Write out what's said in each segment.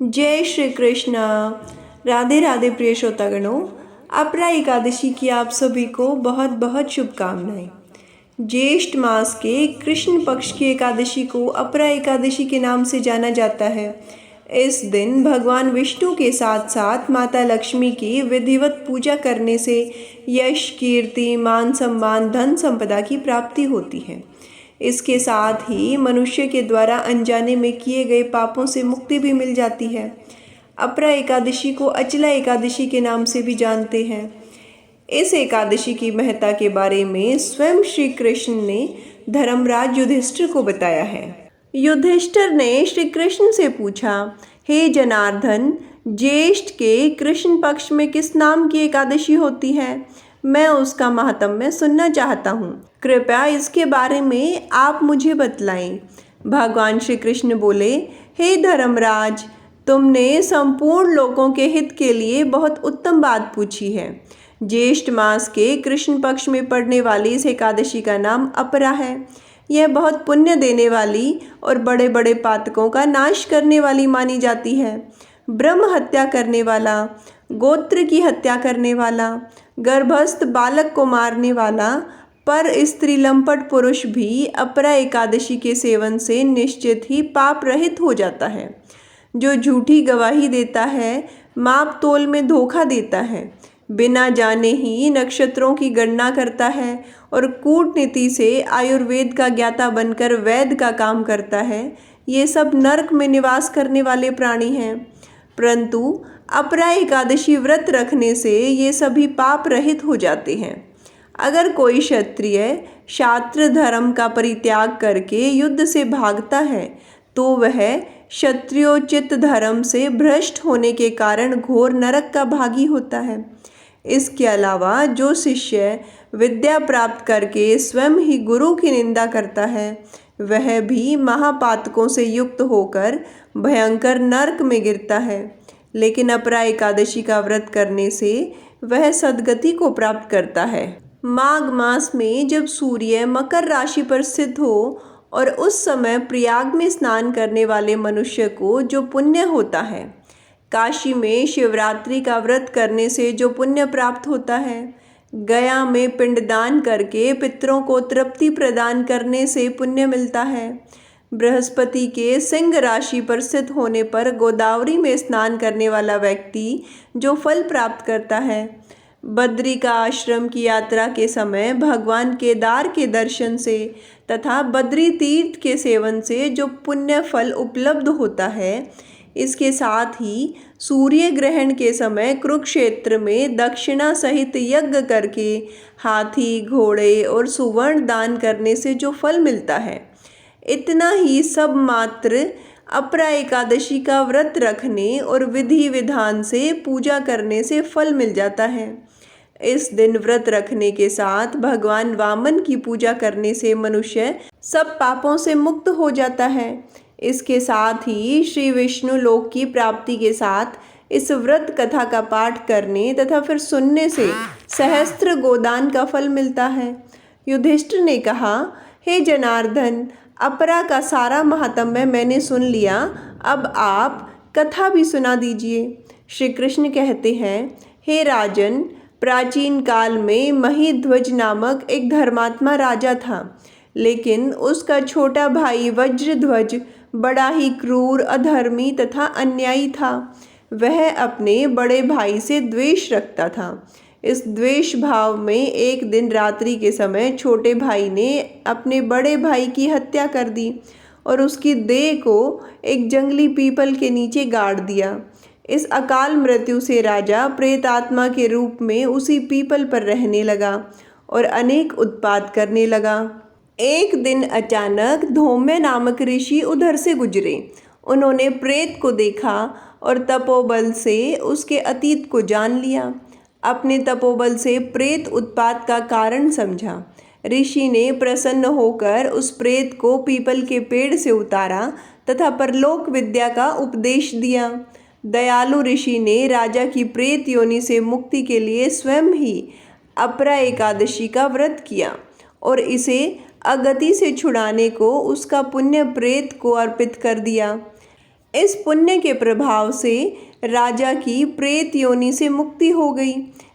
जय श्री कृष्ण। राधे राधे प्रिय श्रोतागणों, अपरा एकादशी की आप सभी को बहुत बहुत शुभकामनाएं। ज्येष्ठ मास के कृष्ण पक्ष की एकादशी को अपरा एकादशी के नाम से जाना जाता है। इस दिन भगवान विष्णु के साथ साथ माता लक्ष्मी की विधिवत पूजा करने से यश, कीर्ति, मान सम्मान, धन संपदा की प्राप्ति होती है। इसके साथ ही मनुष्य के द्वारा अनजाने में किए गए पापों से मुक्ति भी मिल जाती है। अपरा एकादशी को अचला एकादशी के नाम से भी जानते हैं। इस एकादशी की महत्ता के बारे में स्वयं श्री कृष्ण ने धर्मराज युधिष्ठिर को बताया है। युधिष्ठिर ने श्री कृष्ण से पूछा, हे जनार्दन, ज्येष्ठ के कृष्ण पक्ष में किस नाम की एकादशी होती है? मैं उसका महात्म्य सुनना चाहता हूँ। कृपया इसके बारे में आप मुझे बतलाएं। भगवान श्री कृष्ण बोले, हे धर्मराज, तुमने संपूर्ण लोगों के हित के लिए बहुत उत्तम बात पूछी है। ज्येष्ठ मास के कृष्ण पक्ष में पड़ने वाली इस एकादशी का नाम अपरा है। यह बहुत पुण्य देने वाली और बड़े बड़े पातकों का नाश करने वाली मानी जाती है। ब्रह्म हत्या करने वाला, गोत्र की हत्या करने वाला, गर्भस्थ बालक को मारने वाला पर स्त्री लंपट पुरुष भी अपरा एकादशी के सेवन से निश्चित ही पाप रहित हो जाता है। जो झूठी गवाही देता है, माप तोल में धोखा देता है, बिना जाने ही नक्षत्रों की गणना करता है और कूटनीति से आयुर्वेद का ज्ञाता बनकर वैद्य का काम करता है, ये सब नरक में निवास करने वाले प्राणी हैं। परंतु अपरा एकादशी व्रत रखने से ये सभी पाप रहित हो जाते हैं। अगर कोई क्षत्रिय क्षात्र धर्म का परित्याग करके युद्ध से भागता है तो वह क्षत्रियोचित धर्म से भ्रष्ट होने के कारण घोर नरक का भागी होता है। इसके अलावा जो शिष्य विद्या प्राप्त करके स्वयं ही गुरु की निंदा करता है, वह भी महापातकों से युक्त होकर भयंकर नरक में गिरता है। लेकिन अपरा एकादशी का व्रत करने से वह सद्गति को प्राप्त करता है। माघ मास में जब सूर्य मकर राशि पर स्थित हो और उस समय प्रयाग में स्नान करने वाले मनुष्य को जो पुण्य होता है, काशी में शिवरात्रि का व्रत करने से जो पुण्य प्राप्त होता है, गया में पिंडदान करके पितरों को तृप्ति प्रदान करने से पुण्य मिलता है, बृहस्पति के सिंह राशि पर स्थित होने पर गोदावरी में स्नान करने वाला व्यक्ति जो फल प्राप्त करता है, बद्री का आश्रम की यात्रा के समय भगवान केदार के दर्शन से तथा बद्री तीर्थ के सेवन से जो पुण्य फल उपलब्ध होता है, इसके साथ ही सूर्य ग्रहण के समय कुरुक्षेत्र में दक्षिणा सहित यज्ञ करके हाथी, घोड़े और सुवर्ण दान करने से जो फल मिलता है, इतना ही सब मात्र अपरा एकादशी का व्रत रखने और विधि विधान से पूजा करने से फल मिल जाता है। इस दिन व्रत रखने के साथ भगवान वामन की पूजा करने से मनुष्य सब पापों से मुक्त हो जाता है। इसके साथ ही श्री विष्णु लोक की प्राप्ति के साथ इस व्रत कथा का पाठ करने तथा फिर सुनने से सहस्त्र गोदान का फल मिलता है। युधिष्ठिर ने कहा, हे जनार्दन, अपरा का सारा महात्म्य मैंने सुन लिया, अब आप कथा भी सुना दीजिए। श्री कृष्ण कहते हैं, हे राजन, प्राचीन काल में महीध्वज नामक एक धर्मात्मा राजा था, लेकिन उसका छोटा भाई वज्रध्वज बड़ा ही क्रूर, अधर्मी तथा अन्यायी था। वह अपने बड़े भाई से द्वेष रखता था। इस द्वेष भाव में एक दिन रात्रि के समय छोटे भाई ने अपने बड़े भाई की हत्या कर दी और उसकी देह को एक जंगली पीपल के नीचे गाड़ दिया। इस अकाल मृत्यु से राजा प्रेत आत्मा के रूप में उसी पीपल पर रहने लगा और अनेक उत्पात करने लगा। एक दिन अचानक धौम्य नामक ऋषि उधर से गुजरे। उन्होंने प्रेत को देखा और तपोबल से उसके अतीत को जान लिया। अपने तपोबल से प्रेत उत्पात का कारण समझा। ऋषि ने प्रसन्न होकर उस प्रेत को पीपल के पेड़ से उतारा तथा परलोक विद्या का उपदेश दिया। दयालु ऋषि ने राजा की प्रेत योनि से मुक्ति के लिए स्वयं ही अपरा एकादशी का व्रत किया और इसे अगति से छुड़ाने को उसका पुण्य प्रेत को अर्पित कर दिया। इस पुण्य के प्रभाव से राजा की प्रेत योनि से मुक्ति हो गई।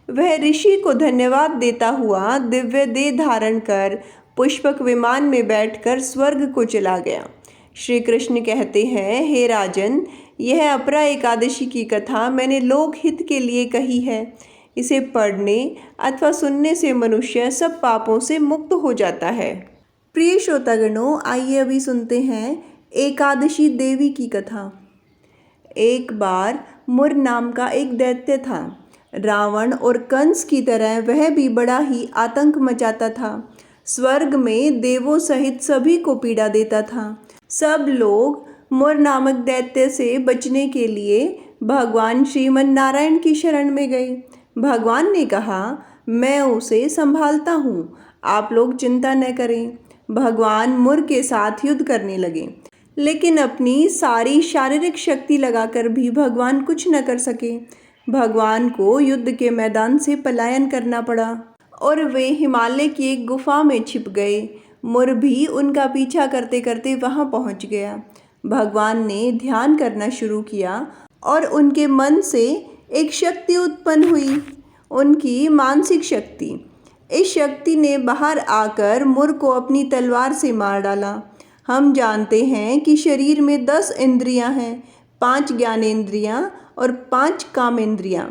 वह ऋषि को धन्यवाद देता हुआ दिव्य देह धारण कर पुष्पक विमान में बैठकर स्वर्ग को चला गया। श्री कृष्ण कहते हैं, हे राजन, यह अपरा एकादशी की कथा मैंने लोक हित के लिए कही है। इसे पढ़ने अथवा सुनने से मनुष्य सब पापों से मुक्त हो जाता है। प्रिय श्रोतागणों, आइए अभी सुनते हैं एकादशी देवी की कथा। एक बार मुर नाम का एक दैत्य था। रावण और कंस की तरह वह भी बड़ा ही आतंक मचाता था। स्वर्ग में देवों सहित सभी को पीड़ा देता था। सब लोग मुर नामक दैत्य से बचने के लिए भगवान श्रीमन नारायण की शरण में गए। भगवान ने कहा, मैं उसे संभालता हूँ, आप लोग चिंता न करें। भगवान मुर के साथ युद्ध करने लगे, लेकिन अपनी सारी शारीरिक शक्ति लगाकर भी भगवान कुछ न कर सके। भगवान को युद्ध के मैदान से पलायन करना पड़ा और वे हिमालय की एक गुफा में छिप गए। मुर भी उनका पीछा करते करते वहां पहुंच गया। भगवान ने ध्यान करना शुरू किया और उनके मन से एक शक्ति उत्पन्न हुई, उनकी मानसिक शक्ति। इस शक्ति ने बाहर आकर मुर को अपनी तलवार से मार डाला। हम जानते हैं कि शरीर में 10 इंद्रियां हैं, 5 ज्ञानेंद्रियां और 5 कामेंद्रियां।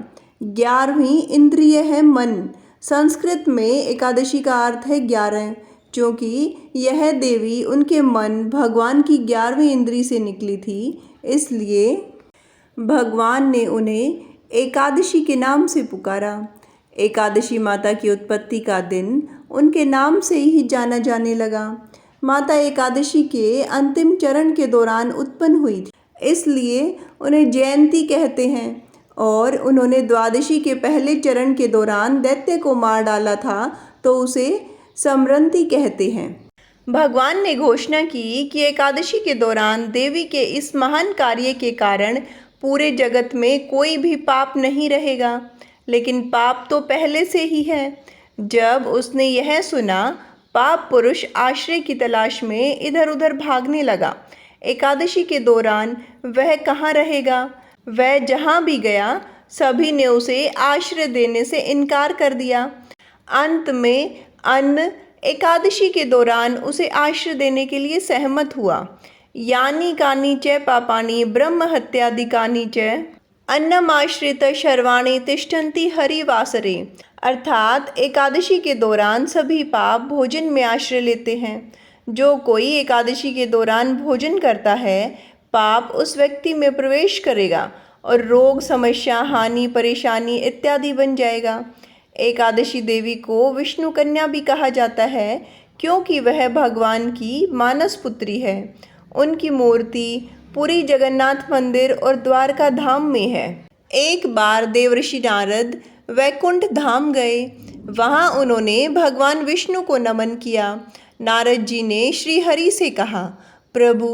11वीं इंद्रिय है मन। संस्कृत में एकादशी का अर्थ है 11, क्योंकि यह देवी उनके मन भगवान की 11वीं इंद्री से निकली थी, इसलिए भगवान ने उन्हें एकादशी के नाम से पुकारा। एकादशी माता की उत्पत्ति का दिन उनके नाम से ही जाना जाने लगा। माता एकादशी के अंतिम चरण के दौरान उत्पन्न हुई थी, इसलिए उन्हें जयंती कहते हैं। और उन्होंने द्वादशी के पहले चरण के दौरान दैत्य को मार डाला था, तो उसे समरंती कहते हैं। भगवान ने घोषणा की कि एकादशी के दौरान देवी के इस महान कार्य के कारण पूरे जगत में कोई भी पाप नहीं रहेगा। लेकिन पाप तो पहले से ही है। जब उसने यह सुना, पाप पुरुष आश्रय की तलाश में इधर उधर भागने लगा। एकादशी के दौरान वह कहाँ रहेगा? वह जहाँ भी गया, सभी ने उसे आश्रय देने से इनकार कर दिया। अंत में अन्न एकादशी के दौरान उसे आश्रय देने के लिए सहमत हुआ। यानी कानी च पापानि ब्रह्म हत्यादिकानि च अन्नमाश्रित शर्वाणि तिष्ठन्ति हरिवासरे। अर्थात एकादशी के दौरान सभी पाप भोजन में आश्रय लेते हैं। जो कोई एकादशी के दौरान भोजन करता है, पाप उस व्यक्ति में प्रवेश करेगा और रोग, समस्या, हानि, परेशानी इत्यादि बन जाएगा। एकादशी देवी को विष्णु कन्या भी कहा जाता है, क्योंकि वह भगवान की मानस पुत्री है। उनकी मूर्ति पुरी जगन्नाथ मंदिर और द्वारका धाम में है। एक बार देवर्षि नारद वैकुंठ धाम गए। वहां उन्होंने भगवान विष्णु को नमन किया। नारद जी ने श्री हरि से कहा, प्रभु,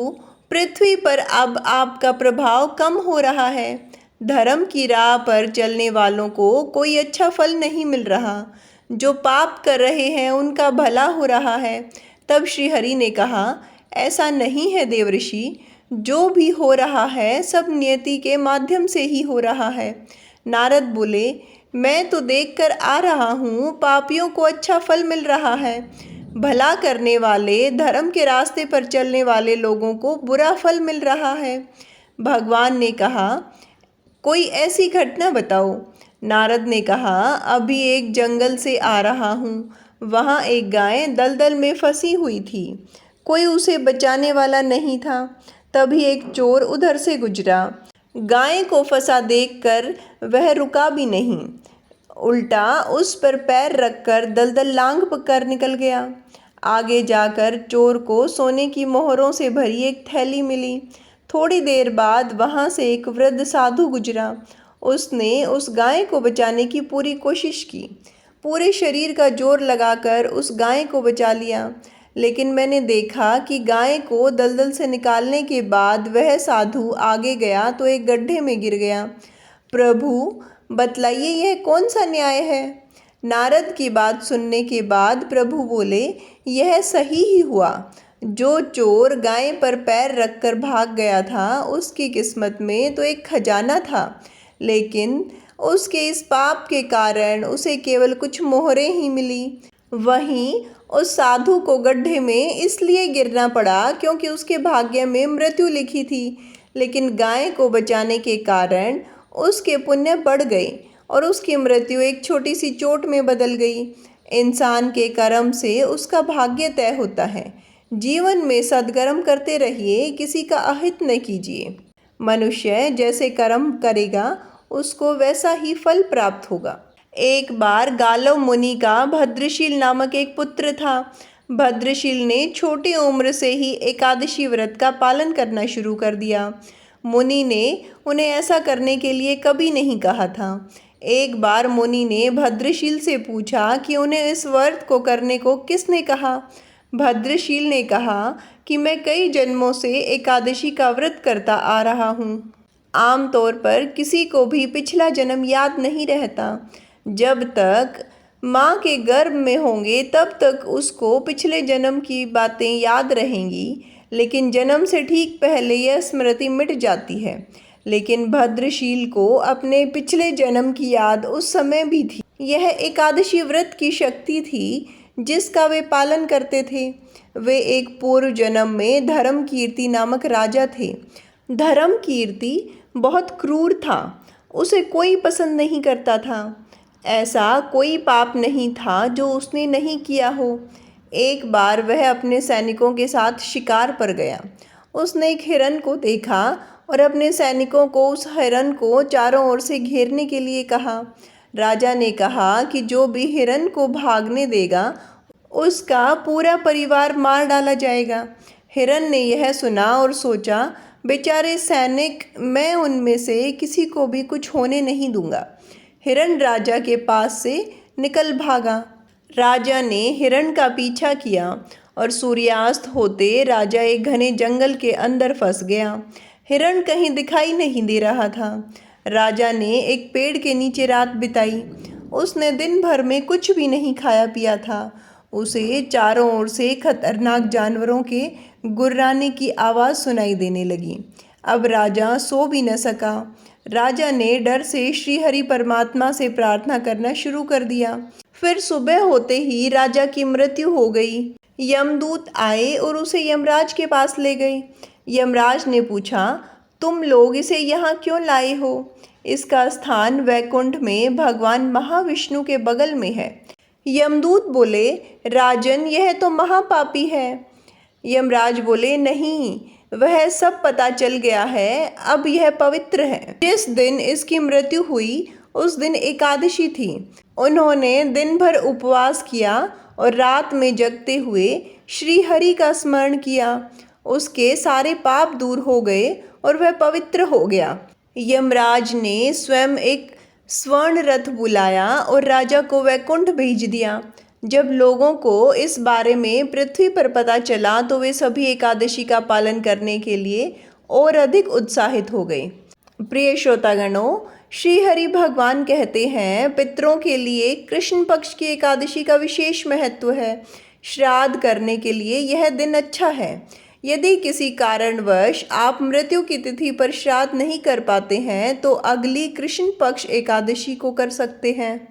पृथ्वी पर अब आपका प्रभाव कम हो रहा है। धर्म की राह पर चलने वालों को कोई अच्छा फल नहीं मिल रहा। जो पाप कर रहे हैं उनका भला हो रहा है। तब श्री हरि ने कहा, ऐसा नहीं है देवर्षि, जो भी हो रहा है सब नियति के माध्यम से ही हो रहा है। नारद बोले, मैं तो देखकर आ रहा हूँ, पापियों को अच्छा फल मिल रहा है। भला करने वाले, धर्म के रास्ते पर चलने वाले लोगों को बुरा फल मिल रहा है। भगवान ने कहा, कोई ऐसी घटना बताओ। नारद ने कहा, अभी एक जंगल से आ रहा हूँ। वहाँ एक गाय दलदल में फंसी हुई थी। कोई उसे बचाने वाला नहीं था। तभी एक चोर उधर से गुजरा। गाय को फंसा देखकर वह रुका भी नहीं, उल्टा उस पर पैर रखकर दलदल लांघ कर निकल गया। आगे जाकर चोर को सोने की मोहरों से भरी एक थैली मिली। थोड़ी देर बाद वहां से एक वृद्ध साधु गुजरा। उसने उस गाय को बचाने की पूरी कोशिश की, पूरे शरीर का जोर लगाकर उस गाय को बचा लिया। लेकिन मैंने देखा कि गाय को दलदल से निकालने के बाद वह साधु आगे गया तो एक गड्ढे में गिर गया। प्रभु, बतलाइए यह कौन सा न्याय है? नारद की बात सुनने के बाद प्रभु बोले, यह सही ही हुआ। जो चोर गाय पर पैर रखकर भाग गया था उसकी किस्मत में तो एक खजाना था, लेकिन उसके इस पाप के कारण उसे केवल कुछ मोहरें ही मिली। वहीं उस साधु को गड्ढे में इसलिए गिरना पड़ा क्योंकि उसके भाग्य में मृत्यु लिखी थी, लेकिन गाय को बचाने के कारण उसके पुण्य बढ़ गए और उसकी मृत्यु एक छोटी सी चोट में बदल गई। इंसान के कर्म से उसका भाग्य तय होता है। जीवन में सद्कर्म करते रहिए, किसी का अहित न कीजिए। मनुष्य जैसे कर्म करेगा उसको वैसा ही फल प्राप्त होगा। एक बार गालव मुनि का भद्रशील नामक एक पुत्र था। भद्रशील ने छोटी उम्र से ही एकादशी व्रत का पालन करना शुरू कर दिया। मुनि ने उन्हें ऐसा करने के लिए कभी नहीं कहा था। एक बार मुनि ने भद्रशील से पूछा कि उन्हें इस व्रत को करने को किसने कहा। भद्रशील ने कहा कि मैं कई जन्मों से एकादशी का व्रत करता आ रहा हूँ। आमतौर पर किसी को भी पिछला जन्म याद नहीं रहता। जब तक माँ के गर्भ में होंगे तब तक उसको पिछले जन्म की बातें याद रहेंगी, लेकिन जन्म से ठीक पहले यह स्मृति मिट जाती है। लेकिन भद्रशील को अपने पिछले जन्म की याद उस समय भी थी। यह एकादशी व्रत की शक्ति थी जिसका वे पालन करते थे। वे एक पूर्व जन्म में धर्मकीर्ति नामक राजा थे। धर्मकीर्ति बहुत क्रूर था, उसे कोई पसंद नहीं करता था। ऐसा कोई पाप नहीं था जो उसने नहीं किया हो। एक बार वह अपने सैनिकों के साथ शिकार पर गया। उसने एक हिरन को देखा और अपने सैनिकों को उस हिरन को चारों ओर से घेरने के लिए कहा। राजा ने कहा कि जो भी हिरन को भागने देगा उसका पूरा परिवार मार डाला जाएगा। हिरन ने यह सुना और सोचा, बेचारे सैनिक, मैं उनमें से किसी को भी कुछ होने नहीं दूंगा। हिरन राजा के पास से निकल भागा। राजा ने हिरन का पीछा किया और सूर्यास्त होते राजा एक घने जंगल के अंदर फंस गया। हिरन कहीं दिखाई नहीं दे रहा था। राजा ने एक पेड़ के नीचे रात बिताई। उसने दिन भर में कुछ भी नहीं खाया पिया था। उसे चारों ओर से खतरनाक जानवरों के गुर्राने की आवाज़ सुनाई देने लगी। अब राजा सो भी न सका। राजा ने डर से श्री हरि परमात्मा से प्रार्थना करना शुरू कर दिया। फिर सुबह होते ही राजा की मृत्यु हो गई। यमदूत आए और उसे यमराज के पास ले गए। यमराज ने पूछा, तुम लोग इसे यहाँ क्यों लाए हो? इसका स्थान वैकुंठ में भगवान महाविष्णु के बगल में है। यमदूत बोले, राजन, यह तो महापापी है। यमराज बोले, नहीं, वह सब पता चल गया है, अब यह पवित्र है। जिस दिन इसकी मृत्यु हुई उस दिन एकादशी थी। उन्होंने दिन भर उपवास किया और रात में जगते हुए श्री हरि का स्मरण किया। उसके सारे पाप दूर हो गए और वह पवित्र हो गया। यमराज ने स्वयं एक स्वर्ण रथ बुलाया और राजा को वैकुंठ भेज दिया। जब लोगों को इस बारे में पृथ्वी पर पता चला तो वे सभी एकादशी का पालन करने के लिए और अधिक उत्साहित हो गए। प्रिय श्रोतागणों, श्री हरि भगवान कहते हैं, पितरों के लिए कृष्ण पक्ष की एकादशी का विशेष महत्व है। श्राद्ध करने के लिए यह दिन अच्छा है। यदि किसी कारणवश आप मृत्यु की तिथि पर श्राद्ध नहीं कर पाते हैं तो अगली कृष्ण पक्ष एकादशी को कर सकते हैं,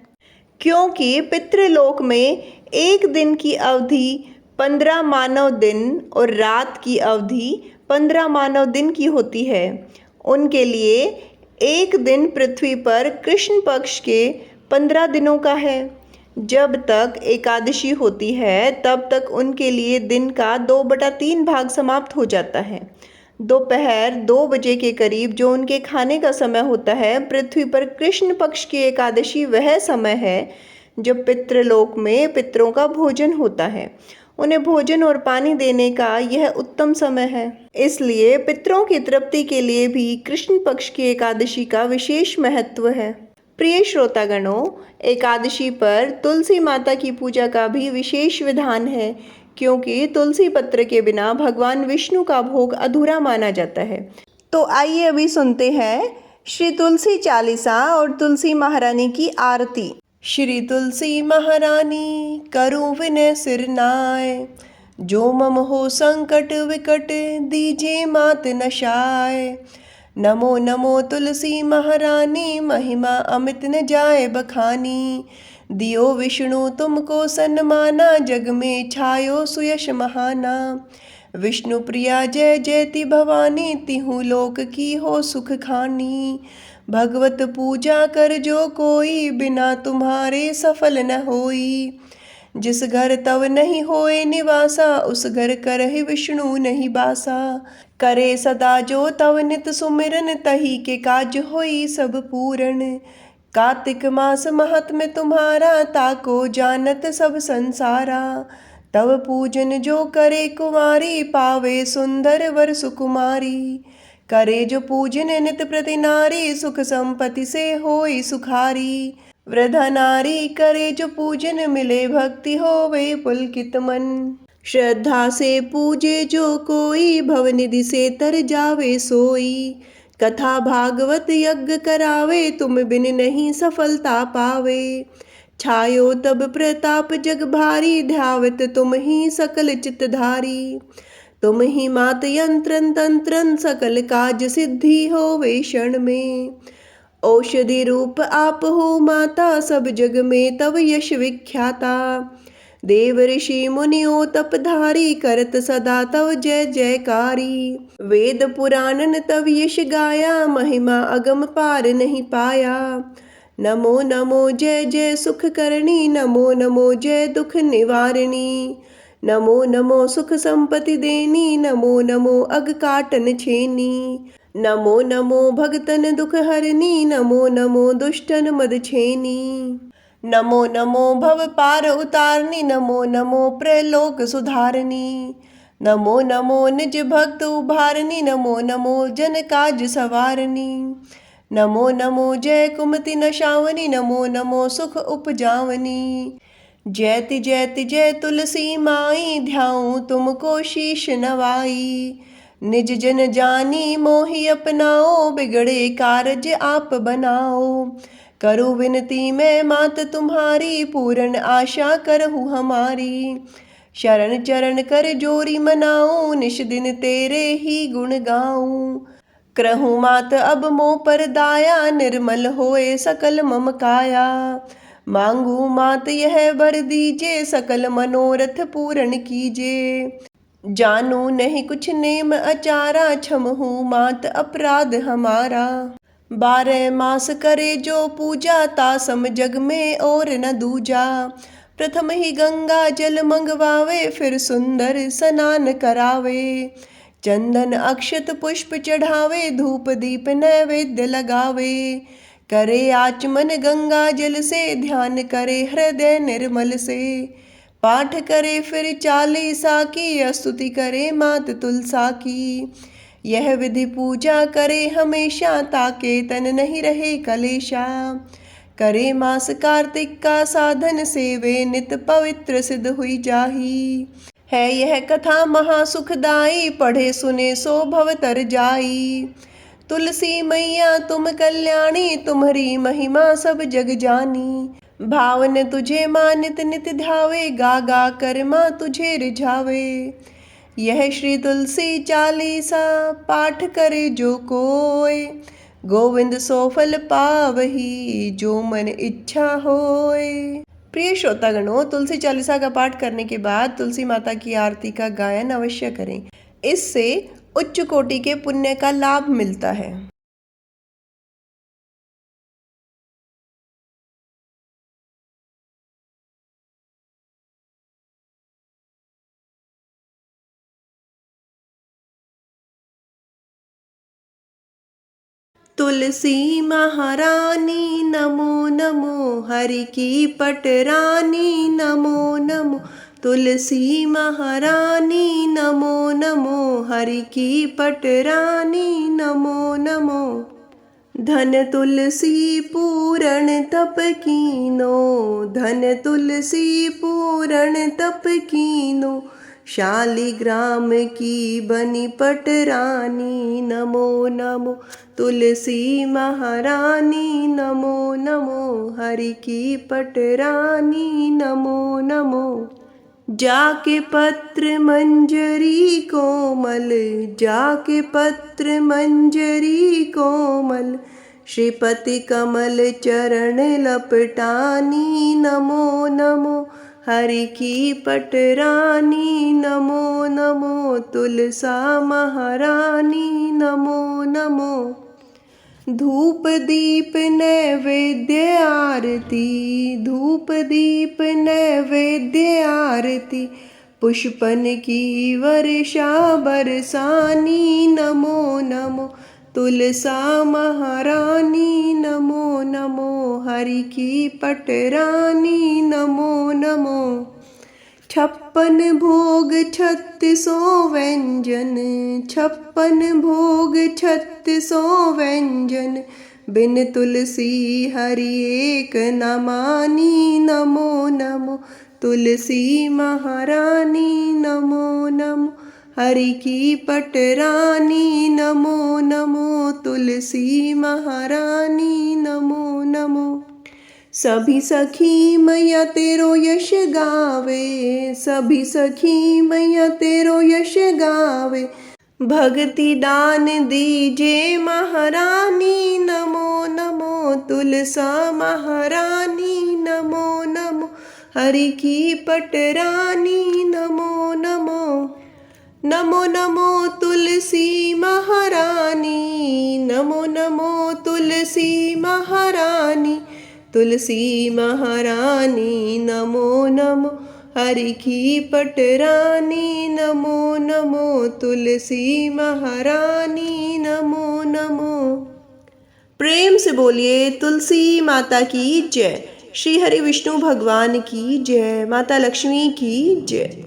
क्योंकि पितृलोक में एक दिन की अवधि 15 मानव दिन और रात की अवधि 15 मानव दिन की होती है। उनके लिए एक दिन पृथ्वी पर कृष्ण पक्ष के 15 दिनों का है। जब तक एकादशी होती है तब तक उनके लिए दिन का 2/3 भाग समाप्त हो जाता है। दोपहर 2 बजे के करीब जो उनके खाने का समय होता है, पृथ्वी पर कृष्ण पक्ष की एकादशी वह समय है जब पितृलोक में पितरों का भोजन होता है। उन्हें भोजन और पानी देने का यह उत्तम समय है। इसलिए पितरों की तृप्ति के लिए भी कृष्ण पक्ष की एकादशी का विशेष महत्व है। प्रिय श्रोतागणों, एकादशी पर तुलसी माता की पूजा का भी विशेष विधान है, क्योंकि तुलसी पत्र के बिना भगवान विष्णु का भोग अधूरा माना जाता है। तो आइए अभी सुनते हैं श्री तुलसी चालीसा और तुलसी महारानी की आरती। श्री तुलसी महारानी करूँ विनय सिर नाय, जो मम हो संकट विकट दीजे मात नशाय। नमो नमो तुलसी महारानी महिमा अमित न जाए बखानी। दियो विष्णु तुमको सन्माना जग में छायो सुयश महाना। विष्णु प्रिया जय जयति भवानी तिहु लोक की हो सुख खानी। भगवत पूजा कर जो कोई बिना तुम्हारे सफल न होई। जिस घर तव नहीं होए निवासा उस घर करहि विष्णु नहीं बासा। करे सदा जो तव नित सुमिरन तही के काज होई सब पूरन। कार्तिक मास महात्म्य तुम्हारा ताको जानत सब संसारा। तव पूजन जो करे कुमारी पावे सुंदर वर सुकुमारी। करे जो पूजन नित प्रति नारी सुख संपत्ति से होई सुखारी। वृद्धा नारी करे जो पूजन मिले भक्ति होवे पुलकित मन। श्रद्धा से पूजे जो कोई भवनिधि से तर जावे सोई। कथा भागवत यज्ञ करावे तुम बिन नहीं सफलता पावे। छायो तब प्रताप जग भारी ध्यावत तुम ही सकल चितधारी। तुम ही मात यंत्रन तंत्रन सकल काज सिद्धि होवे क्षण में। औषधि रूप आप हो माता सब जग में तव यश विख्याता। देव ऋषि मुनियो तपधारी करत सदा तव जय जयकारी। वेद पुराणन तव यश गाया महिमा अगम पार नहीं पाया। नमो नमो जय जय सुख करणी नमो नमो जय दुख निवारणी। नमो नमो सुख संपत्ति देनी नमो नमो अग काटन छेनी। नमो नमो भगतन दुख हरनी नमो नमो दुष्टन मद छेनी। नमो नमो भव पार उतारनी नमो नमो प्रलोक सुधारनी। नमो नमो निज भक्त उभारनी नमो नमो जन काज सवारनी। नमो नमो जय कुमति नशावनी नमो नमो सुख उपजावनी। जयति जयति जय तुलसी माई ध्याऊं तुमको शीश नवाई। निज जन जानी मोहि अपनाओ बिगड़े कारज आप बनाओ। करूँ विनती मैं मात तुम्हारी पूर्ण आशा करहूँ हमारी। शरण चरण कर जोरी मनाऊं निश दिन तेरे ही गुण गाऊं। करहूँ मात अब मोह पर दाया निर्मल होए सकल मम काया। मांगू मात यह वर दीजे सकल मनोरथ पूर्ण कीजे। जानू नहीं कुछ नेम अचारा क्षमहू मात अपराध हमारा। 12 मास करे जो पूजा तासम जग में और न दूजा। प्रथम ही गंगा जल मंगवावे फिर सुंदर स्नान करावे। चंदन अक्षत पुष्प चढ़ावे धूप दीप नैवेद्य लगावे। करे आचमन गंगा जल से ध्यान करे हृदय निर्मल से। पाठ करे फिर 40 की स्तुति करे मात तुलसा की। यह विधि पूजा करे हमेशा ताके तन नहीं रहे कलेशा। करे मास कार्तिक का साधन सेवे नित पवित्र सिद्ध हुई जाही। है यह कथा महासुखदाई पढ़े सुने सो भव तर जाई। तुलसी मैया तुम कल्याणी तुम्हारी महिमा सब जग जानी। भावन तुझे माँ नित नित ध्यावे गा गा कर माँ तुझे रिझावे। यह श्री तुलसी चालीसा पाठ करे जो कोय। गोविंद सो फल पावही जो मन इच्छा होय। प्रिय श्रोतागणों, तुलसी चालीसा का पाठ करने के बाद तुलसी माता की आरती का गायन अवश्य करें। इससे उच्च कोटि के पुण्य का लाभ मिलता है। तुलसी महारानी नमो नमो हरि की पटरानी नमो नमो। तुलसी महारानी नमो नमो हरि की पटरानी नमो नमो। धन तुलसी पूरण तप कीनो धन तुलसी पूरण तप कीनो। शालिग्राम की बनी पटरानी नमो नमो। तुलसी महारानी नमो नमो हरि की पटरानी नमो नमो। जाके पत्र मंजरी कोमल, जाके पत्र मंजरी कोमल, श्रीपति कमल चरण लपटानी। नमो नमो हरि की पटरानी, नमो नमो तुलसा महारानी, नमो नमो। धूप दीप नैवेद्य आरती, धूप दीप नैवेद्य आरती, पुष्पन की वर्षा बरसानी। नमो नमो तुलसा महारानी, नमो नमो हरि की पटरानी, नमो नमो। 56 भोग 3600 व्यंजन, 56 भोग 3600 व्यंजन, बिन तुलसी हरि एक न मानी। नमो नमो तुलसी महारानी, नमो नमो हरि की पटरानी, नमो नमो तुलसी महारानी, नमो नमो। सभी सखी मैया तेरो यश गावे, सभी सखी मैया तेरो यश गावे, भक्ति दान दीजे महारानी। नमो नमो तुलसा महारानी, नमो नमो हरि की पटरानी, नमो नमो। नमो नमो तुलसी महारानी, नमो नमो तुलसी महारानी, तुलसी महारानी, नमो नमो हरि की पटरानी, नमो नमो तुलसी महारानी, नमो नमो। प्रेम से बोलिए तुलसी माता की जय। श्री हरि विष्णु भगवान की जय। माता लक्ष्मी की जय।